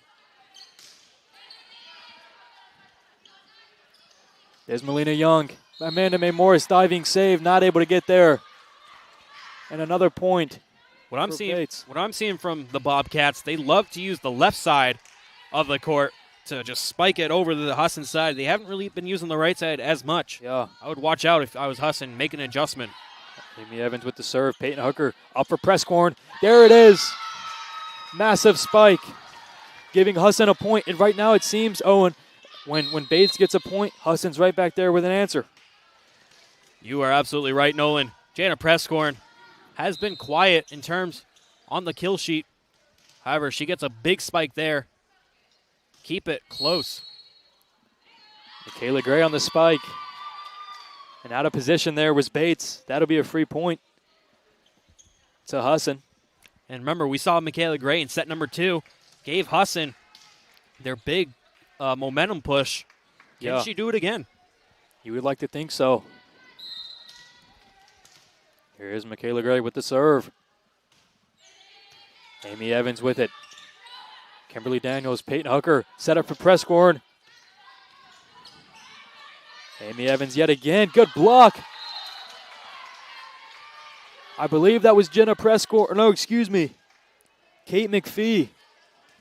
There's Melina Young. Amanda Mae Morris diving save, not able to get there. And another point. What I'm seeing from the Bobcats, they love to use the left side of the court to just spike it over to the Husson side. They haven't really been using the right side as much. Yeah. I would watch out if I was Husson, make an adjustment. Amy Evans with the serve. Peyton Hooker up for Presscorn. There it is. Massive spike. Giving Husson a point. And right now it seems, Owen, when Bates gets a point, Husson's right back there with an answer. You are absolutely right, Nolan. Jana Presscorn has been quiet in terms on the kill sheet. However, she gets a big spike there. Keep it close. Michaela Gray on the spike. And out of position there was Bates. That'll be a free point to Husson. And remember, we saw Michaela Gray in set number 2. Gave Husson their big momentum push. Can she do it again? You would like to think so. Here is Michaela Gray with the serve. Amy Evans with it. Kimberly Daniels, Peyton Hooker, set up for Presscorn. Amy Evans yet again, good block. I believe that was Jenna Presscorn, no, excuse me. Kate McPhee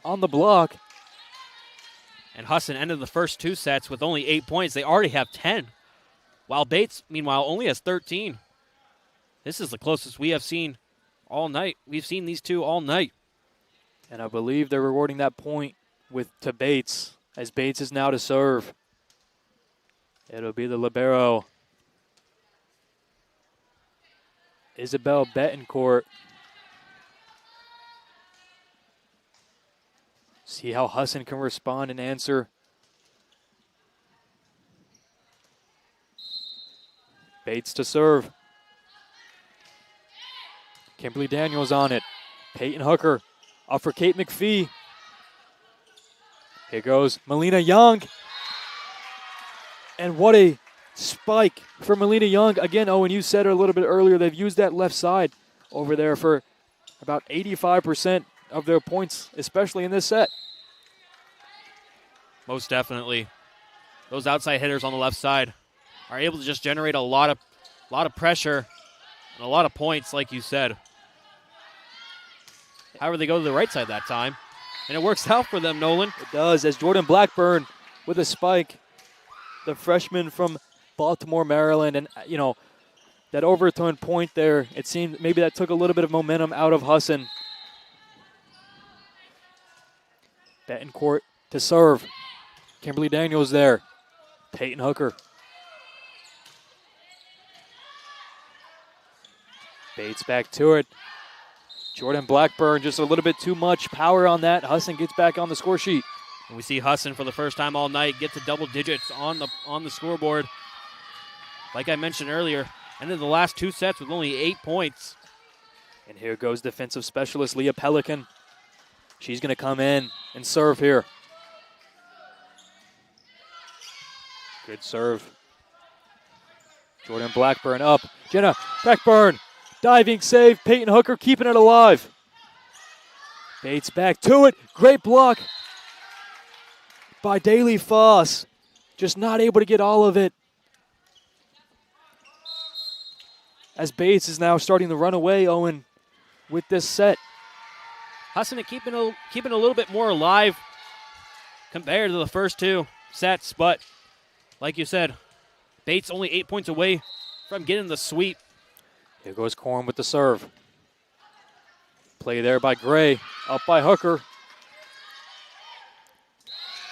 on the block. And Husson ended the first 2 sets with only 8 points. They already have 10. While Bates, meanwhile, only has 13. This is the closest we have seen all night. We've seen these 2 all night. And I believe they're rewarding that point to Bates, as Bates is now to serve. It'll be the libero, Isabel Betancourt. See how Husson can respond and answer. Bates to serve. Kimberly Daniels on it. Peyton Hooker up for Kate McPhee. Here goes Melina Young. And what a spike for Melina Young. Again, Owen, you said it a little bit earlier. They've used that left side over there for about 85% of their points, especially in this set. Most definitely. Those outside hitters on the left side are able to just generate a lot of pressure and a lot of points, like you said. However, they go to the right side that time, and it works out for them, Nolan. It does, as Jordan Blackburn with a spike, the freshman from Baltimore, Maryland. And, that overturned point there, it seemed maybe that took a little bit of momentum out of Husson. Betancourt to serve. Kimberly Daniels there. Peyton Hooker. Bates back to it. Jordan Blackburn, just a little bit too much power on that. Husson gets back on the score sheet. And we see Husson for the first time all night get to double digits on the scoreboard. Like I mentioned earlier, ended the last 2 sets with only 8 points. And here goes defensive specialist Leah Pelican. She's going to come in and serve here. Good serve. Jordan Blackburn up. Jenna Blackburn, diving save. Peyton Hooker keeping it alive. Bates back to it. Great block by Daly Foss. Just not able to get all of it. As Bates is now starting to run away, Owen, with this set. Husson keeping a little bit more alive compared to the first 2 sets, but like you said, Bates only 8 points away from getting the sweep. Here goes Corum with the serve. Play there by Gray, up by Hooker.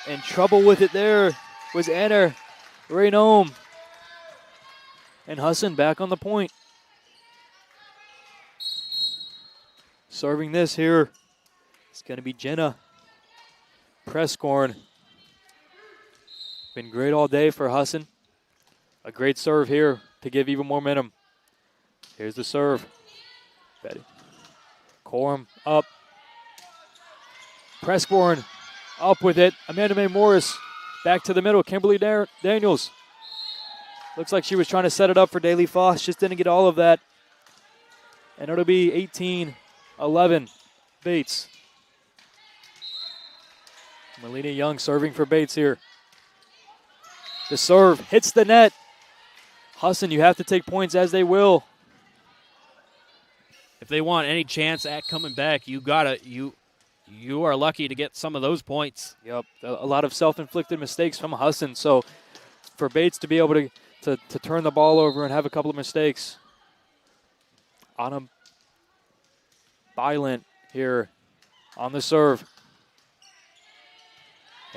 In trouble with it there was Anna Raynome. And Husson back on the point. Serving this here, it's going to be Jenna Prescorn. Been great all day for Husson. A great serve here to give even more momentum. Here's the serve. Betty. Corum up. Prescorn up with it. Amanda Mae Morris back to the middle. Kimberly Daniels. Looks like she was trying to set it up for Daly Foss. Just didn't get all of that. And it'll be 18-11 Bates. Melina Young serving for Bates here. The serve hits the net. Husson, you have to take points as they will. If they want any chance at coming back, you are lucky to get some of those points. Yep, a lot of self-inflicted mistakes from Husson. So for Bates to be able to turn the ball over and have a couple of mistakes. Anna Bylent here on the serve.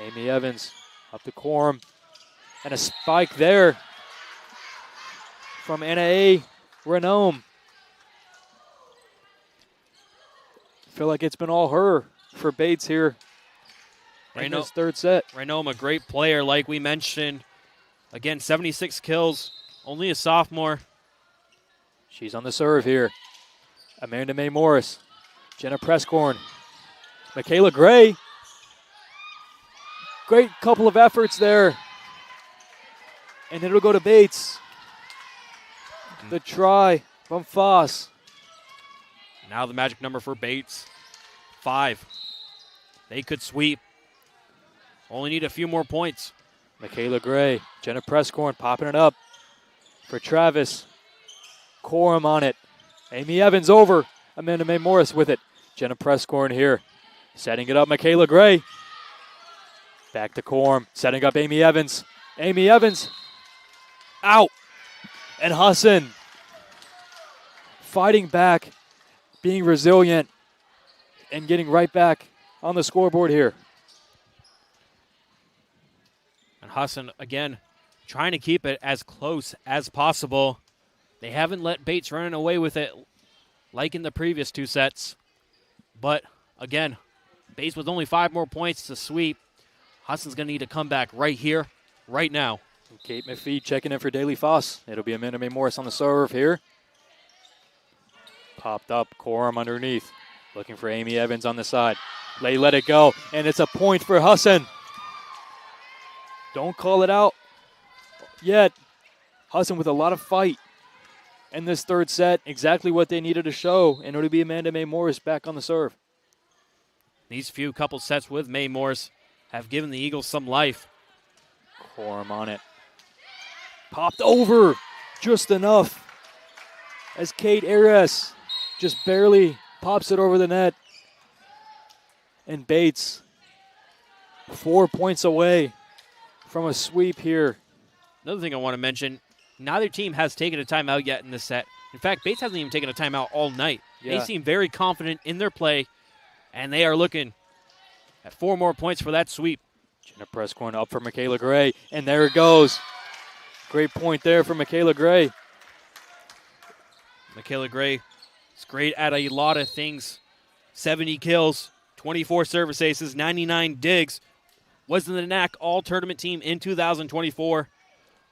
Amy Evans up to Corum. And a spike there from Anna A. Raynome. Feel like it's been all her for Bates here in this third set. Raynome, a great player, like we mentioned. Again, 76 kills, only a sophomore. She's on the serve here. Amanda Mae Morris, Jenna Prescorn, Michaela Gray. Great couple of efforts there. And it'll go to Bates. The try from Foss. Now the magic number for Bates, 5. They could sweep. Only need a few more points. Michaela Gray, Jenna Prescorn popping it up for Travis. Corum on it. Amy Evans over. Amanda Mae Morris with it. Jenna Prescorn here. Setting it up, Michaela Gray. Back to Corum. Setting up Amy Evans. Amy Evans. Out. And Husson fighting back, being resilient, and getting right back on the scoreboard here. And Husson, again, trying to keep it as close as possible. They haven't let Bates run away with it like in the previous 2 sets. But, again, Bates with only 5 more points to sweep. Husson's going to need to come back right here, right now. Kate McPhee checking in for Daly Foss. It'll be Amanda Mae Morris on the serve here. Popped up, Corum underneath. Looking for Amy Evans on the side. Let it go, and it's a point for Husson. Don't call it out yet. Husson with a lot of fight in this third set. Exactly what they needed to show, and it'll be Amanda Mae Morris back on the serve. These few couple sets with Mae Morris have given the Eagles some life. Corum on it. Popped over just enough as Kate Ayres just barely pops it over the net. And Bates 4 points away from a sweep here. Another thing I want to mention, neither team has taken a timeout yet in this set. In fact, Bates hasn't even taken a timeout all night. Yeah. They seem very confident in their play, and they are looking at 4 more points for that sweep. Jenna Prescorn up for Michaela Gray, and there it goes. Great point there for Michaela Gray. Michaela Gray is great at a lot of things. 70 kills, 24 service aces, 99 digs. Was in the NAC All-Tournament team in 2024.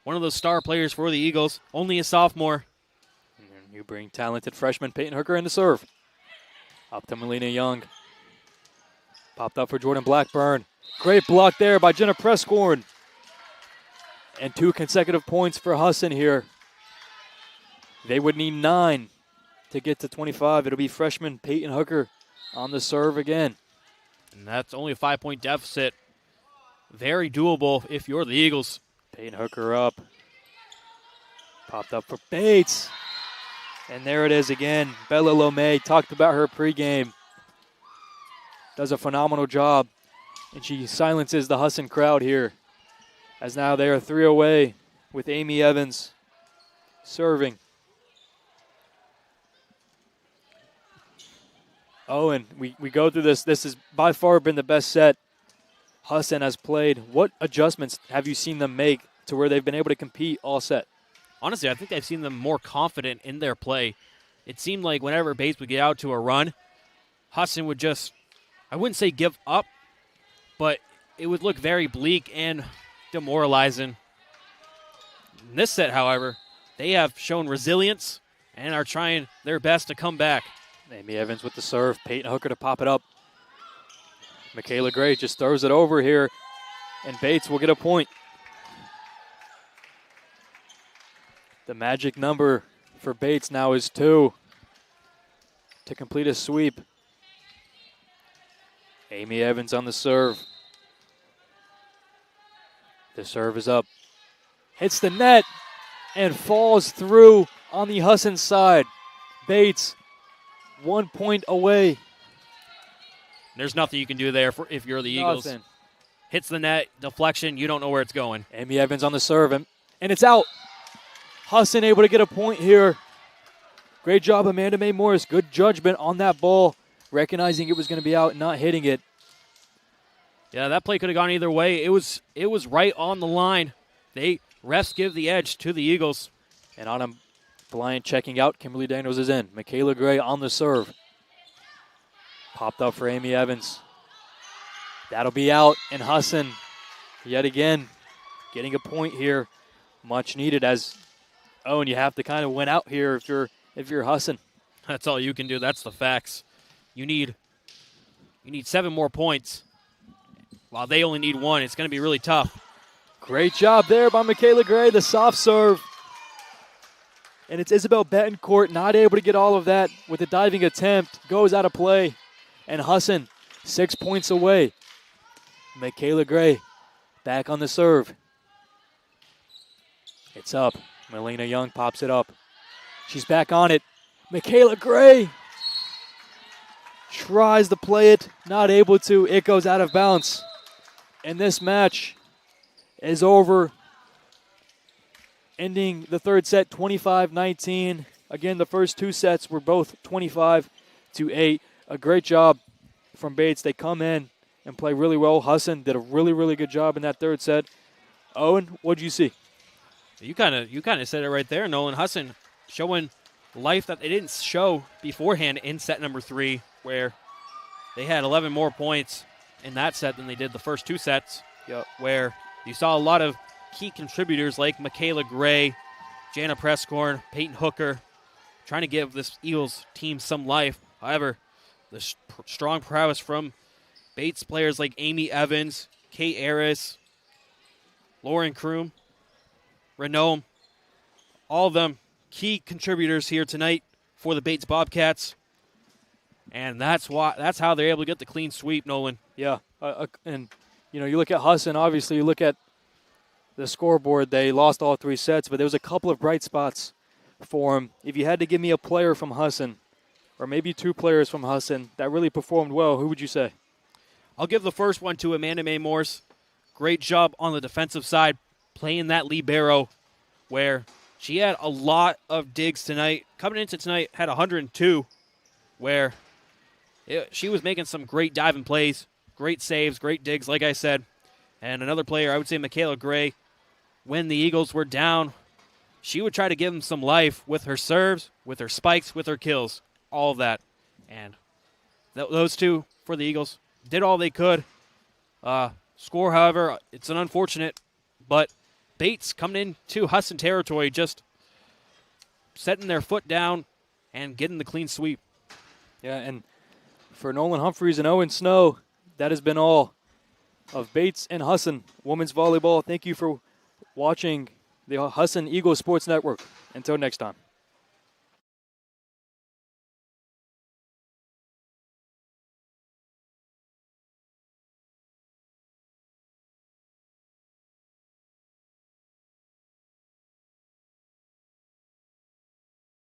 One of those star players for the Eagles, only a sophomore. And you bring talented freshman Peyton Hooker in to serve. Up to Melina Young. Popped up for Jordan Blackburn. Great block there by Jenna Prescorn. And 2 consecutive points for Husson here. They would need 9 to get to 25. It'll be freshman Peyton Hooker on the serve again. And that's only a 5-point deficit. Very doable if you're the Eagles. Peyton Hooker up. Popped up for Bates. And there it is again. Bella Lomé talked about her pregame. Does a phenomenal job. And she silences the Husson crowd here. As now they are 3 away with Amy Evans serving. Oh, and we go through this. This has by far been the best set Husson has played. What adjustments have you seen them make to where they've been able to compete all set? Honestly, I think I've seen them more confident in their play. It seemed like whenever Bates would get out to a run, Husson would just, I wouldn't say give up, but it would look very bleak and demoralizing. In this set, however, they have shown resilience and are trying their best to come back. Amy Evans with the serve. Peyton Hooker to pop it up. Michaela Gray just throws it over here, and Bates will get a point. The magic number for Bates now is 2 to complete a sweep. Amy Evans on the serve. The serve is up. Hits the net and falls through on the Husson side. Bates 1 point away. There's nothing you can do there if you're the Eagles. Nothing. Hits the net, deflection, you don't know where it's going. Amy Evans on the serve, and it's out. Husson able to get a point here. Great job, Amanda Mae Morris. Good judgment on that ball, recognizing it was going to be out and not hitting it. Yeah, that play could have gone either way. It was right on the line. Refs give the edge to the Eagles. And on him, Bryant checking out. Kimberly Daniels is in. Michaela Gray on the serve. Popped up for Amy Evans. That'll be out. And Husson, yet again, getting a point here. Much needed as, and you have to kind of win out here if you're Husson. That's all you can do. That's the facts. You need 7 more points. While they only need 1, it's going to be really tough. Great job there by Michaela Gray, the soft serve. And it's Isabel Betancourt not able to get all of that with a diving attempt. Goes out of play. And Husson 6 points away. Michaela Gray back on the serve. It's up. Melina Young pops it up. She's back on it. Michaela Gray tries to play it, not able to. It goes out of bounds. And this match is over, ending the third set 25-19. Again, the first 2 sets were both 25-8. A great job from Bates. They come in and play really well. Husson did a really, really good job in that third set. Owen, what did you see? You kind of said it right there, Nolan. Husson showing life that they didn't show beforehand in set number 3, where they had 11 more points in that set than they did the first 2 sets. Yep. Where you saw a lot of key contributors like Michaela Gray, Jana Prescorn, Peyton Hooker, trying to give this Eagles team some life. However, the strong prowess from Bates players like Amy Evans, Kate Aris, Lauren Kroom, Renome, all of them key contributors here tonight for the Bates Bobcats. And that's how they're able to get the clean sweep, Nolan. Yeah, and you look at Husson, obviously you look at the scoreboard, they lost all 3 sets, but there was a couple of bright spots for them. If you had to give me a player from Husson, or maybe 2 players from Husson that really performed well, who would you say? I'll give the first one to Amanda Mae Morse. Great job on the defensive side, playing that libero, where She had a lot of digs tonight. Coming into tonight, had 102, where she was making some great diving plays, great saves, great digs, like I said. And another player, I would say Michaela Gray, when the Eagles were down, she would try to give them some life with her serves, with her spikes, with her kills, all of that. And those two for the Eagles did all they could. Score, however, it's an unfortunate, but Bates coming into Husson territory, just setting their foot down and getting the clean sweep. Yeah, and for Nolan Humphreys and Owen Snow, that has been all of Bates and Husson women's volleyball. Thank you for watching the Husson Eagles Sports Network. Until next time.